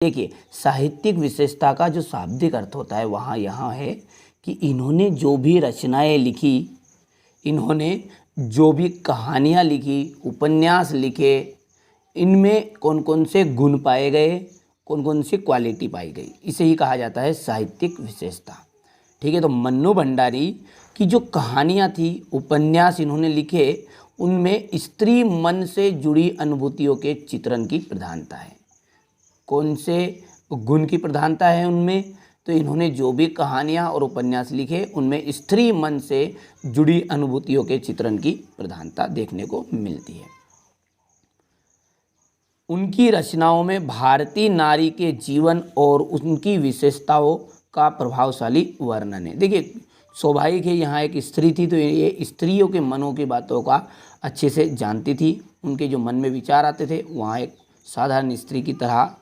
देखिए, साहित्यिक विशेषता का जो शाब्दिक अर्थ होता है वहाँ यहाँ है कि इन्होंने जो भी रचनाएं लिखी, इन्होंने जो भी कहानियाँ लिखी, उपन्यास लिखे, इनमें कौन कौन से गुण पाए गए, कौन कौन सी क्वालिटी पाई गई, इसे ही कहा जाता है साहित्यिक विशेषता। ठीक है, तो मन्नू भंडारी की जो कहानियाँ थी, उपन्यास इन्होंने लिखे, उनमें स्त्री मन से जुड़ी अनुभूतियों के चित्रण की प्रधानता है। कौन से गुण की प्रधानता है उनमें? तो इन्होंने जो भी कहानियाँ और उपन्यास लिखे उनमें स्त्री मन से जुड़ी अनुभूतियों के चित्रण की प्रधानता देखने को मिलती है। उनकी रचनाओं में भारतीय नारी के जीवन और उनकी विशेषताओं का प्रभावशाली वर्णन है। देखिए, स्वाभाविक है, यहाँ एक स्त्री थी तो ये स्त्रियों के मनों की बातों का अच्छे से जानती थी। उनके जो मन में विचार आते थे वहाँ एक साधारण स्त्री की तरह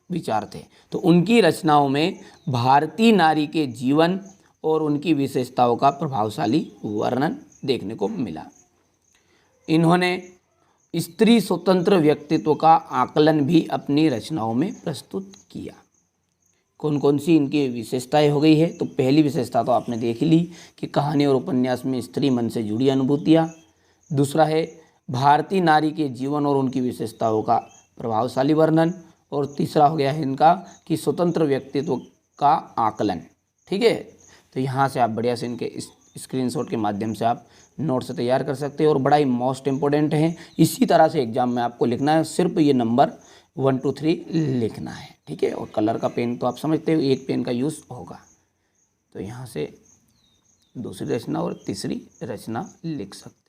विचार थे। तो उनकी रचनाओं में भारतीय नारी के जीवन और उनकी विशेषताओं का प्रभावशाली वर्णन देखने को मिला। इन्होंने स्त्री स्वतंत्र व्यक्तित्व का आकलन भी अपनी रचनाओं में प्रस्तुत किया। कौन कौन सी इनकी विशेषताएं हो गई है? तो पहली विशेषता तो आपने देख ली कि कहानी और उपन्यास में स्त्री मन से जुड़ी अनुभूतियाँ। दूसरा है भारतीय नारी के जीवन और उनकी विशेषताओं का प्रभावशाली वर्णन। और तीसरा हो गया है इनका कि स्वतंत्र व्यक्तित्व का आकलन। ठीक है, तो यहाँ से आप बढ़िया से इनके स्क्रीनशॉट के माध्यम से आप नोट्स तैयार कर सकते हो और बड़ा ही मोस्ट इम्पोर्टेंट है। इसी तरह से एग्जाम में आपको लिखना है, सिर्फ ये नंबर 1 2 3 लिखना है। ठीक है, और कलर का पेन तो आप समझते हो, एक पेन का यूज़ होगा। तो यहाँ से दूसरी रचना और तीसरी रचना लिख सकते